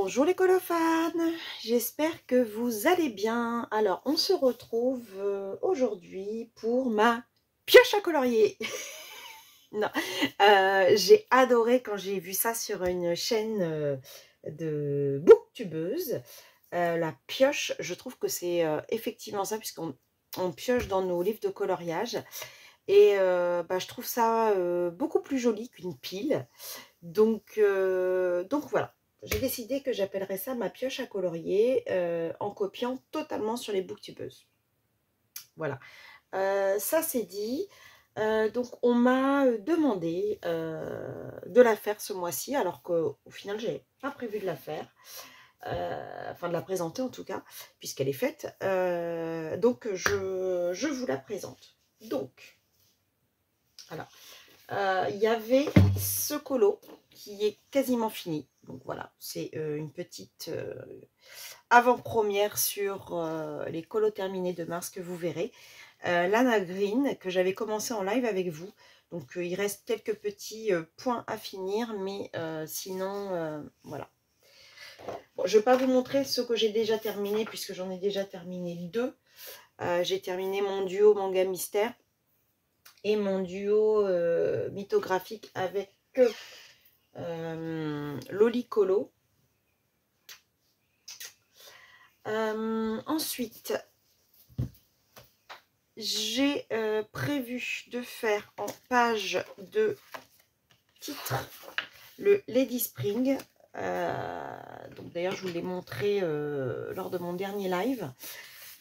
Bonjour les colophanes, j'espère que vous allez bien. Alors, on se retrouve aujourd'hui pour ma pioche à colorier. Non, j'ai adoré quand j'ai vu ça sur une chaîne de booktubeuse. La pioche, je trouve que c'est effectivement ça, puisqu'on pioche dans nos livres de coloriage. Et je trouve ça beaucoup plus joli qu'une pile. Donc voilà, j'ai décidé que j'appellerais ça ma pioche à colorier en copiant totalement sur les booktubeuses. Voilà, ça c'est dit. Donc on m'a demandé de la faire ce mois-ci, alors qu'au final j'avais pas prévu de la faire. Enfin de la présenter en tout cas, puisqu'elle est faite. Donc je vous la présente. Donc, alors, il y avait ce colo qui est quasiment fini. Donc voilà, c'est une petite avant-première sur les colos terminés de mars que vous verrez. Lana Green, que j'avais commencé en live avec vous. Donc il reste quelques petits points à finir, mais sinon, voilà. Bon, je ne vais pas vous montrer ce que j'ai déjà terminé, puisque j'en ai déjà terminé deux. J'ai terminé mon duo manga mystère et mon duo mythographique avec Lolicolo. Ensuite, j'ai prévu de faire en page de titre le Lady Spring. Donc d'ailleurs, je vous l'ai montré lors de mon dernier live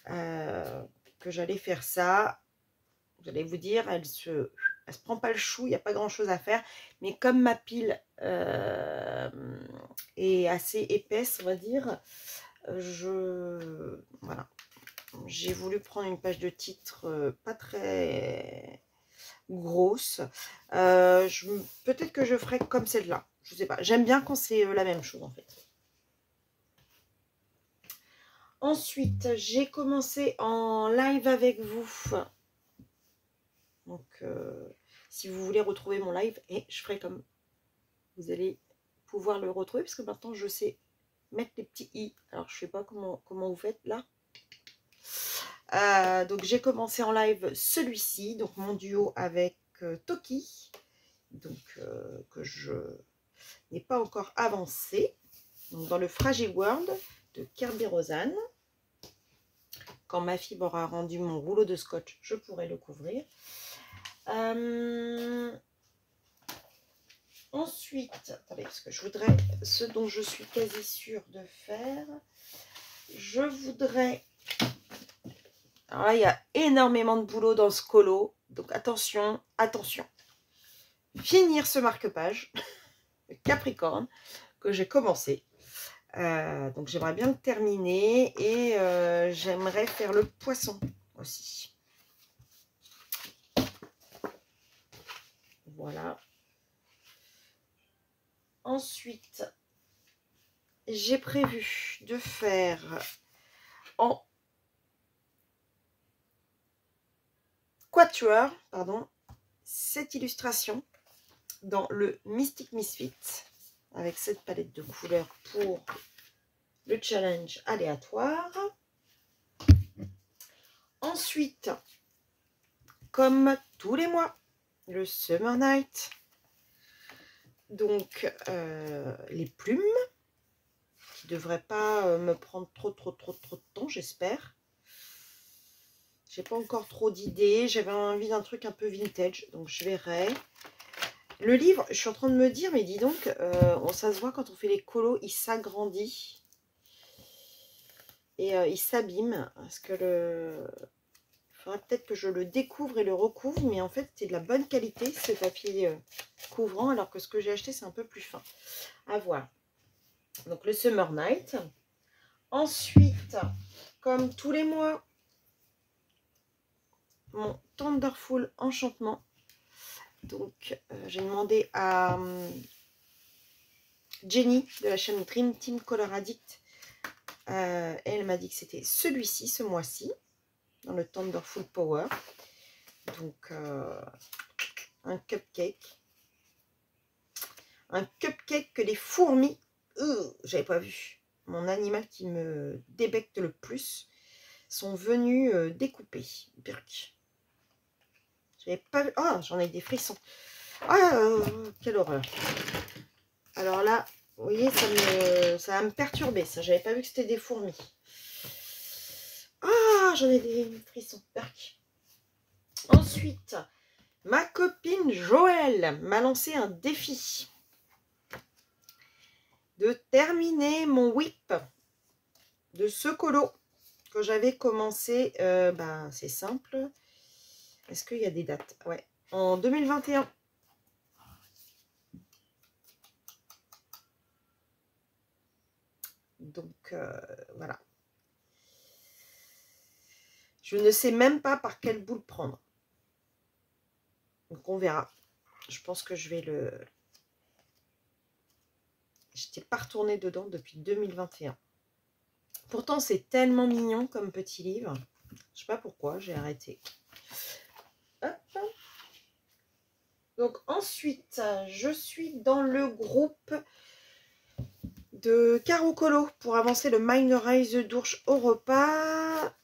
que j'allais faire ça. Vous allez vous dire, elle se prend pas le chou, il n'y a pas grand chose à faire. Mais comme ma pile est assez épaisse, on va dire, voilà, j'ai voulu prendre une page de titre pas très grosse. Peut-être que je ferai comme celle-là. Je sais pas. J'aime bien quand c'est la même chose en fait. Ensuite, j'ai commencé en live avec vous. Donc, si vous voulez retrouver mon live, et je ferai comme vous allez pouvoir le retrouver, parce que maintenant je sais mettre les petits i. Alors, je sais pas comment vous faites là. Donc, j'ai commencé en live celui-ci, donc mon duo avec Toki, donc que je n'ai pas encore avancé. Donc, dans le Fragile World de Kirby Rosanne. Quand ma fibre aura rendu mon rouleau de scotch, je pourrai le couvrir. Ensuite, attendez, parce que je voudrais, ce dont je suis quasi sûre de faire, je voudrais, alors là, il y a énormément de boulot dans ce colo, donc attention, attention, finir ce marque-page, Capricorne, que j'ai commencé. Donc j'aimerais bien le terminer et j'aimerais faire le poisson aussi. Voilà. Ensuite, j'ai prévu de faire en quatuor, pardon, cette illustration dans le Mystic Misfit avec cette palette de couleurs pour le challenge aléatoire. Ensuite, comme tous les mois, le Summer Night. Donc, les plumes qui ne devraient pas me prendre trop de temps, j'espère. J'ai pas encore trop d'idées. J'avais envie d'un truc un peu vintage, donc je verrai. Le livre, je suis en train de me dire, mais dis donc, ça se voit quand on fait les colos, il s'agrandit. Et il s'abîme. Parce que il faudrait peut-être que je le découvre et le recouvre. Mais en fait, c'est de la bonne qualité, ce papier couvrant. Alors que ce que j'ai acheté, c'est un peu plus fin. À voir. Donc, le Summer Night. Ensuite, comme tous les mois, mon Thunderful Enchantement. Donc, j'ai demandé à Jenny de la chaîne Dream Team Color Addict. Elle m'a dit que c'était celui-ci, ce mois-ci, dans le Thunderful Power. Donc, un cupcake. Un cupcake que les fourmis J'avais pas vu. Mon animal qui me débecte le plus sont venus découper. Birk. J'avais pas vu. Ah, j'en ai des frissons. Ah, quelle horreur. Alors là, vous voyez, ça va me perturber, ça. J'avais pas vu que c'était des fourmis. Ah, j'en ai des frissons. Birk. Ensuite, ma copine Joëlle m'a lancé un défi de terminer mon whip de ce colo que j'avais commencé. C'est simple. Est-ce qu'il y a des dates? Ouais, en 2021. Donc, voilà. Je ne sais même pas par quelle boule prendre. Donc, on verra. Je pense que je vais le... Je n'étais pas retournée dedans depuis 2021. Pourtant, c'est tellement mignon comme petit livre. Je ne sais pas pourquoi, j'ai arrêté. Hop. Donc, ensuite, je suis dans le groupe de Caro Colo pour avancer le Minorize d'Ourche au repas.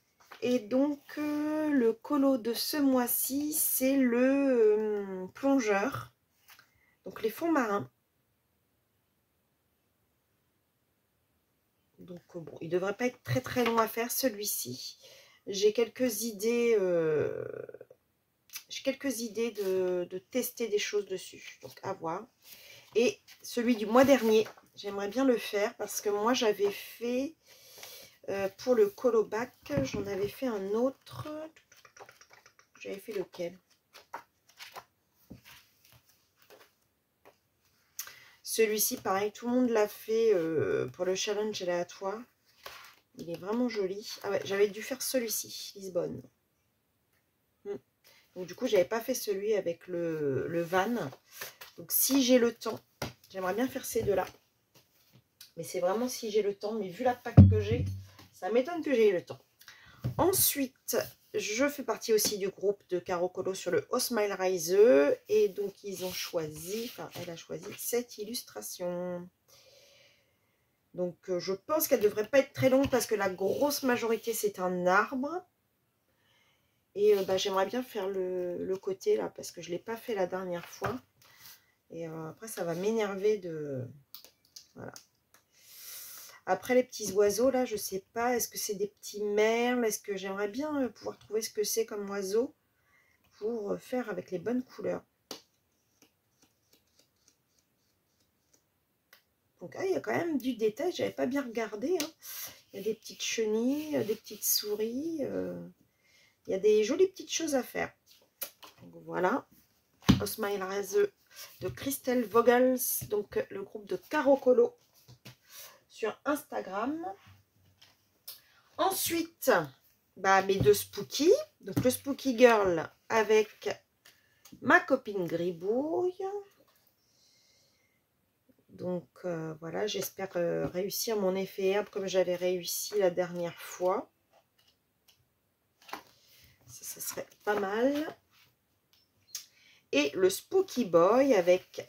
Et donc, le colo de ce mois-ci, c'est le plongeur. Donc, les fonds marins. Donc, bon, il ne devrait pas être très très long à faire, celui-ci. J'ai quelques idées, de tester des choses dessus. Donc, à voir. Et celui du mois dernier, j'aimerais bien le faire parce que moi, j'avais fait... pour le colo bac, j'en avais fait un autre. J'avais fait lequel? Celui-ci, pareil, tout le monde l'a fait pour le challenge aléatoire. Il est vraiment joli. Ah ouais, j'avais dû faire celui-ci, Lisbonne. Donc du coup, j'avais pas fait celui avec le van. Donc si j'ai le temps, j'aimerais bien faire ces deux-là. Mais c'est vraiment si j'ai le temps. Mais vu la pack que j'ai, ça m'étonne que j'ai eu le temps. Ensuite, je fais partie aussi du groupe de Caro Colo sur le Osmile Rise. Et donc, ils ont choisi, enfin, elle a choisi cette illustration. Donc, je pense qu'elle ne devrait pas être très longue parce que la grosse majorité, c'est un arbre. Et j'aimerais bien faire le côté là parce que je ne l'ai pas fait la dernière fois. Et après, ça va m'énerver de... Voilà. Après, les petits oiseaux, là, je sais pas. Est-ce que c'est des petits merles? Est-ce que j'aimerais bien pouvoir trouver ce que c'est comme oiseau pour faire avec les bonnes couleurs. Donc, il y a quand même du détail. J'avais pas bien regardé. Hein. Il y a des petites chenilles, des petites souris. Il y a des jolies petites choses à faire. Donc, voilà. Osmile Rase de Christelle Vogels. Donc, le groupe de Caro Colo sur Instagram. Ensuite, mes deux Spooky. Donc, le Spooky Girl avec ma copine Gribouille. Donc, voilà, j'espère réussir mon effet herbe comme j'avais réussi la dernière fois. Ça serait pas mal. Et le Spooky Boy avec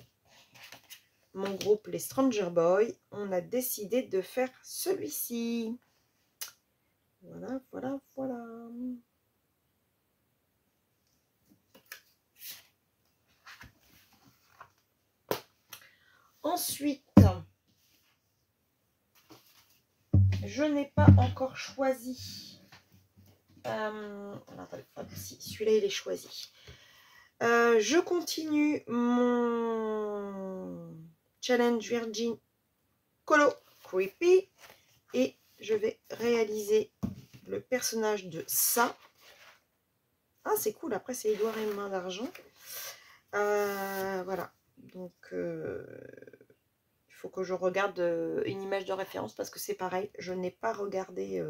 mon groupe les Stranger Boys. On a décidé de faire celui-ci. Voilà, voilà, voilà. Ensuite, je n'ai pas encore choisi. Celui-là, il est choisi. Je continue mon challenge Virgin Colo Creepy et je vais réaliser le personnage de ça. Ah, c'est cool. Après, c'est Édouard et main d'argent. Voilà. Donc, il faut que je regarde une image de référence parce que c'est pareil. Je n'ai pas regardé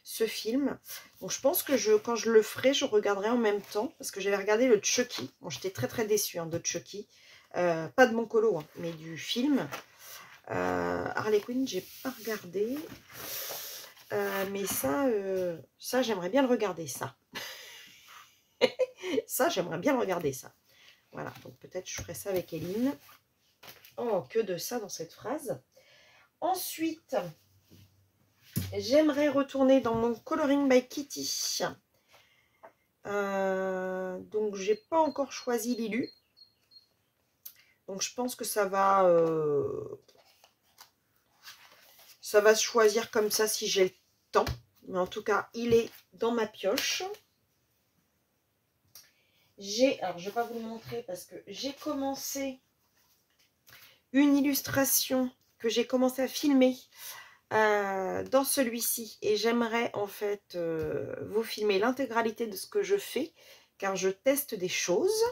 ce film. Bon, je pense que quand je le ferai, je regarderai en même temps parce que j'avais regardé le Chucky. Bon, j'étais très très déçue de Chucky. Pas de mon colo, hein, mais du film. Harley Quinn, j'ai pas regardé. Mais ça j'aimerais bien le regarder, ça. Ça, j'aimerais bien le regarder, ça. Voilà, donc peut-être je ferai ça avec Eline. Oh, que de ça dans cette phrase. Ensuite, j'aimerais retourner dans mon Coloring by Kitty. Donc, j'ai pas encore choisi Lilu. Donc, je pense que ça va se choisir comme ça si j'ai le temps. Mais en tout cas, il est dans ma pioche. Alors, je vais pas vous le montrer parce que j'ai commencé une illustration que j'ai commencé à filmer dans celui-ci. Et j'aimerais en fait vous filmer l'intégralité de ce que je fais, car je teste des choses.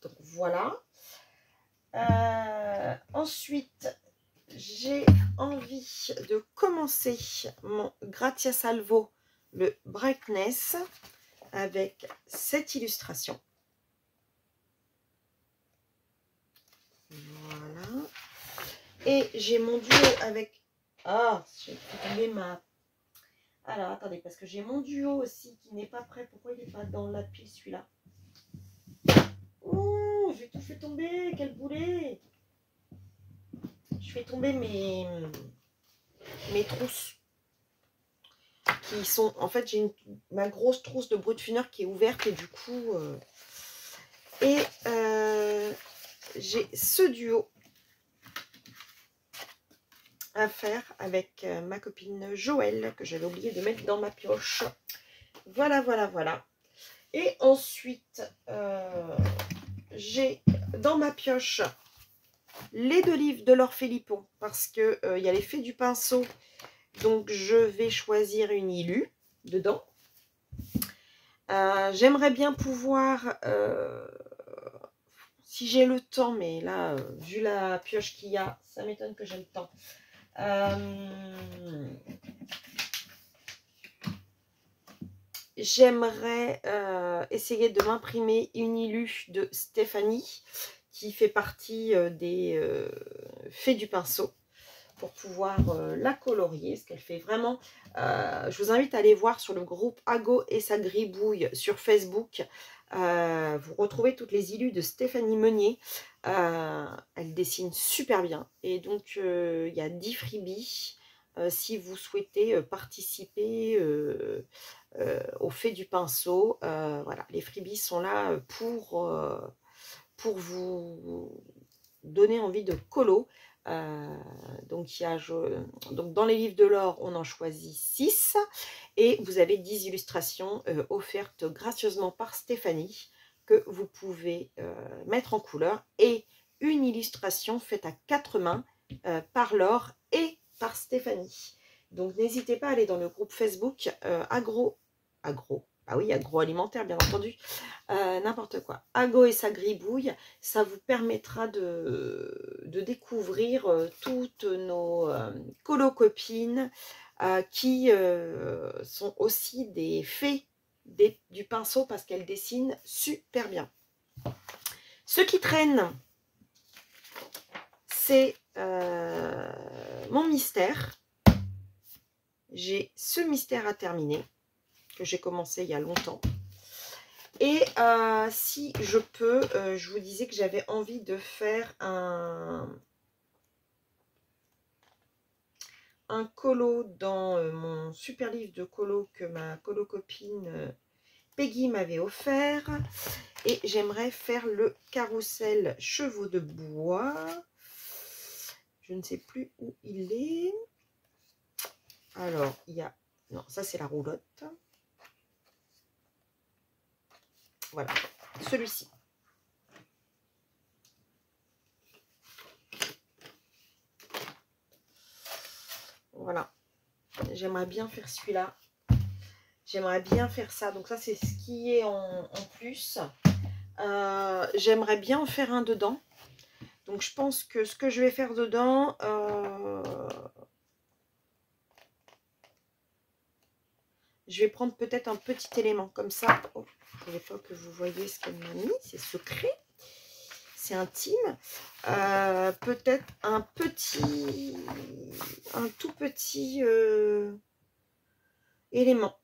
Donc, voilà. Ensuite, j'ai envie de commencer mon Grazia Salvo, le Brightness, avec cette illustration. Voilà. Et j'ai mon duo avec... Ah, j'ai fait tomber ma... Alors, attendez, parce que j'ai mon duo aussi qui n'est pas prêt. Pourquoi il n'est pas dans la pile, celui-là? Oh, j'ai tout fait tomber. Quel boulet! Je fais tomber mes trousses. Qui sont... En fait, j'ai ma grosse trousse de brut funner qui est ouverte. Et du coup... j'ai ce duo à faire avec ma copine Joëlle, que j'avais oublié de mettre dans ma pioche. Voilà, voilà, voilà. Et ensuite, j'ai dans ma pioche les 2 livres de Laure Philippon, parce qu'il y a l'effet du pinceau. Donc, je vais choisir une Ilu dedans. J'aimerais bien pouvoir, si j'ai le temps, mais là, vu la pioche qu'il y a, ça m'étonne que j'ai le temps. J'aimerais essayer de m'imprimer une Ilu de Stéphanie qui fait partie des Fées du pinceau pour pouvoir la colorier, ce qu'elle fait vraiment. Je vous invite à aller voir sur le groupe Ago et sa gribouille sur Facebook. Vous retrouvez toutes les Ilus de Stéphanie Meunier. Elle dessine super bien. Et donc, il y a 10 freebies si vous souhaitez participer au fait du pinceau. Voilà, les freebies sont là pour vous donner envie de colo. Donc, donc, dans les livres de Laure, on en choisit 6 et vous avez 10 illustrations offertes gracieusement par Stéphanie que vous pouvez mettre en couleur, et une illustration faite à 4 mains par Laure et par Stéphanie. Donc, n'hésitez pas à aller dans le groupe Facebook agroalimentaire, bien entendu, n'importe quoi. Ago et sa gribouille, ça vous permettra de découvrir toutes nos colo-copines qui sont aussi des fées du pinceau, parce qu'elles dessinent super bien. Ce qui traîne, c'est mon mystère. J'ai ce mystère à terminer, que j'ai commencé il y a longtemps. Et si je peux, je vous disais que j'avais envie de faire un colo dans mon super livre de colo que ma colo copine Peggy m'avait offert. Et j'aimerais faire le carrousel chevaux de bois. Je ne sais plus où il est. Alors, il y a... Non, ça c'est la roulotte. Voilà, celui-ci. Voilà, j'aimerais bien faire celui-là. J'aimerais bien faire ça. Donc ça, c'est ce qui est en plus. J'aimerais bien en faire un dedans. Donc je pense que ce que je vais faire dedans... je vais prendre peut-être un petit élément comme ça. Oh, je ne voulais pas que vous voyez ce qu'elle m'a mis. C'est secret. C'est intime. Peut-être un tout petit élément.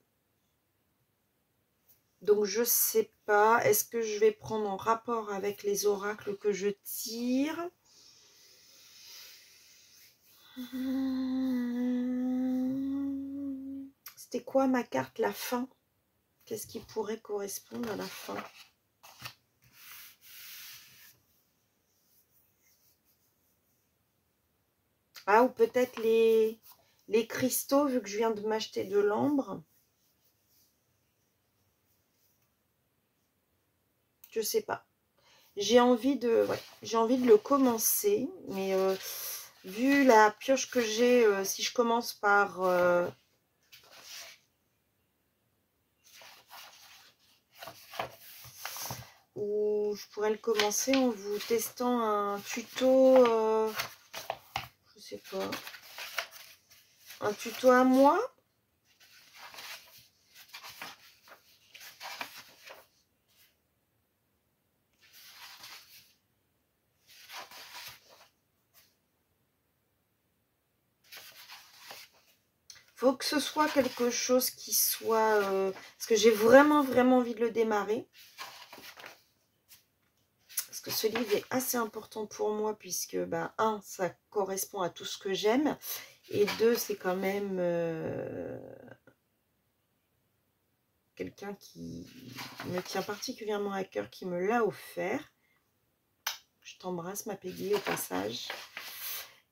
Donc je sais pas. Est-ce que je vais prendre en rapport avec les oracles que je tire? C'était quoi ma carte? La fin. Qu'est-ce qui pourrait correspondre à la fin? Ah, ou peut-être les cristaux, vu que je viens de m'acheter de l'ambre. Je sais pas. J'ai envie de le commencer, mais vu la pioche que j'ai, si je commence par ou je pourrais le commencer en vous testant un tuto, je sais pas, un tuto à moi. Faut que ce soit quelque chose qui soit... parce que j'ai vraiment envie de le démarrer. Parce que ce livre est assez important pour moi puisque, bah, un, ça correspond à tout ce que j'aime. Et deux, c'est quand même quelqu'un qui me tient particulièrement à cœur, qui me l'a offert. Je t'embrasse, ma Peggy, au passage.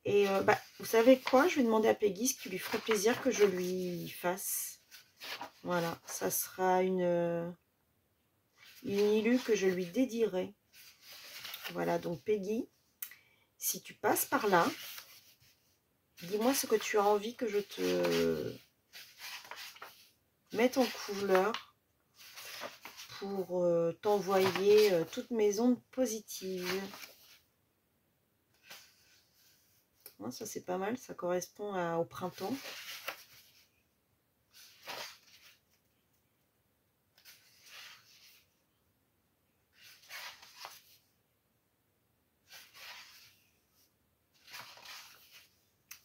Et bah, vous savez quoi? Je vais demander à Peggy ce qui lui ferait plaisir que je lui fasse. Voilà, ça sera une ilu que je lui dédierai. Voilà, donc Peggy, si tu passes par là, dis-moi ce que tu as envie que je te mette en couleur pour t'envoyer toutes mes ondes positives. Ouais, ça c'est pas mal, ça correspond au printemps.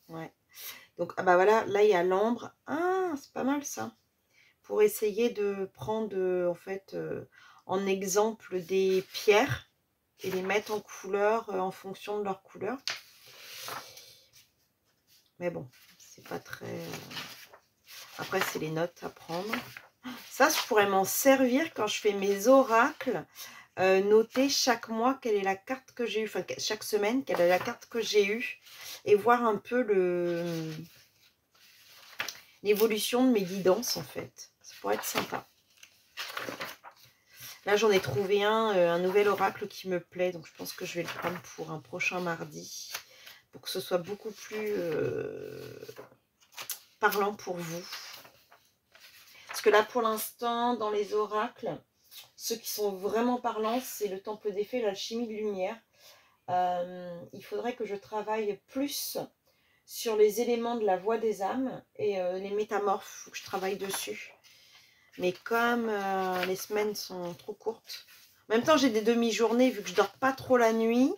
Ouais. Donc, ah bah voilà, là il y a l'ambre. Ah, c'est pas mal ça. Pour essayer de prendre en fait en exemple des pierres et les mettre en couleur en fonction de leur couleur. Mais bon, c'est pas très... Après, c'est les notes à prendre. Ça, je pourrais m'en servir quand je fais mes oracles. Noter chaque mois quelle est la carte que j'ai eue. Enfin, chaque semaine, quelle est la carte que j'ai eue. Et voir un peu l'évolution de mes guidances, en fait. Ça pourrait être sympa. Là, j'en ai trouvé un nouvel oracle qui me plaît. Donc, je pense que je vais le prendre pour un prochain mardi. Pour que ce soit beaucoup plus parlant pour vous. Parce que là, pour l'instant, dans les oracles, ceux qui sont vraiment parlants, c'est le temple des fées, l'alchimie de lumière. Il faudrait que je travaille plus sur les éléments de la voix des âmes et les métamorphes, il faut que je travaille dessus. Mais comme les semaines sont trop courtes, en même temps j'ai des demi-journées vu que je dors pas trop la nuit,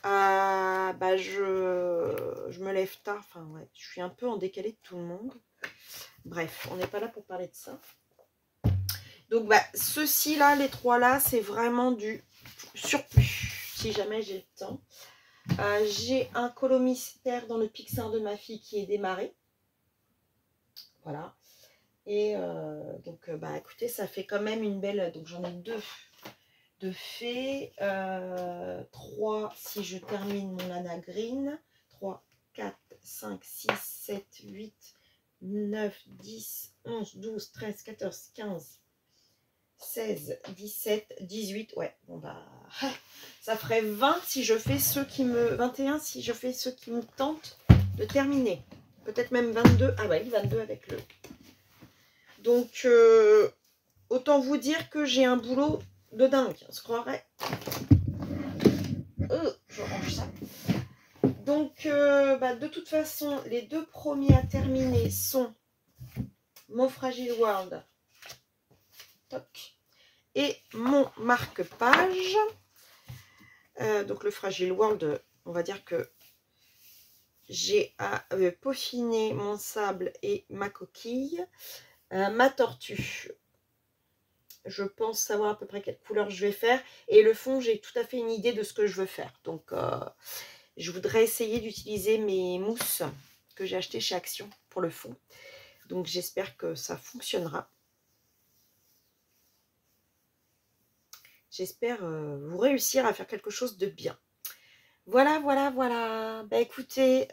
bah je me lève tard, enfin ouais, je suis un peu en décalé de tout le monde. Bref, on n'est pas là pour parler de ça. Donc bah ceux-ci là, les trois là, c'est vraiment du surplus, si jamais j'ai le temps. J'ai un colo mystère dans le Pixar de ma fille qui est démarré. Voilà. Et donc, bah écoutez, ça fait quand même une belle... Donc, j'en ai deux de fées. 3 si je termine mon Lana Green. 3, 4, 5, 6, 7, 8, 9, 10, 11, 12, 13, 14, 15, 16, 17, 18. Ouais, bon bah... Ça ferait 20 si je fais ceux qui me... 21 si je fais ceux qui me tentent de terminer. Peut-être même 22. Ah bah oui, 22 avec le... Donc, autant vous dire que j'ai un boulot de dingue. On se croirait. Je range ça. Donc, bah, de toute façon, les deux premiers à terminer sont mon Fragile World. Toc. Et mon marque-page. Donc, le Fragile World, on va dire que j'ai à peaufiner mon sable et ma coquille. Ma tortue. Je pense savoir à peu près quelle couleur je vais faire. Et le fond, j'ai tout à fait une idée de ce que je veux faire. Donc, Je voudrais essayer d'utiliser mes mousses que j'ai achetées chez Action pour le fond. Donc j'espère que ça fonctionnera. J'espère vous réussir à faire quelque chose de bien. Voilà, voilà, voilà. Bah écoutez,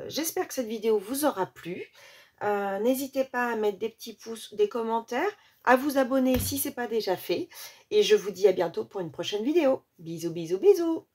j'espère que cette vidéo vous aura plu. N'hésitez pas à mettre des petits pouces, des commentaires, à vous abonner si ce n'est pas déjà fait. Et je vous dis à bientôt pour une prochaine vidéo. Bisous, bisous, bisous.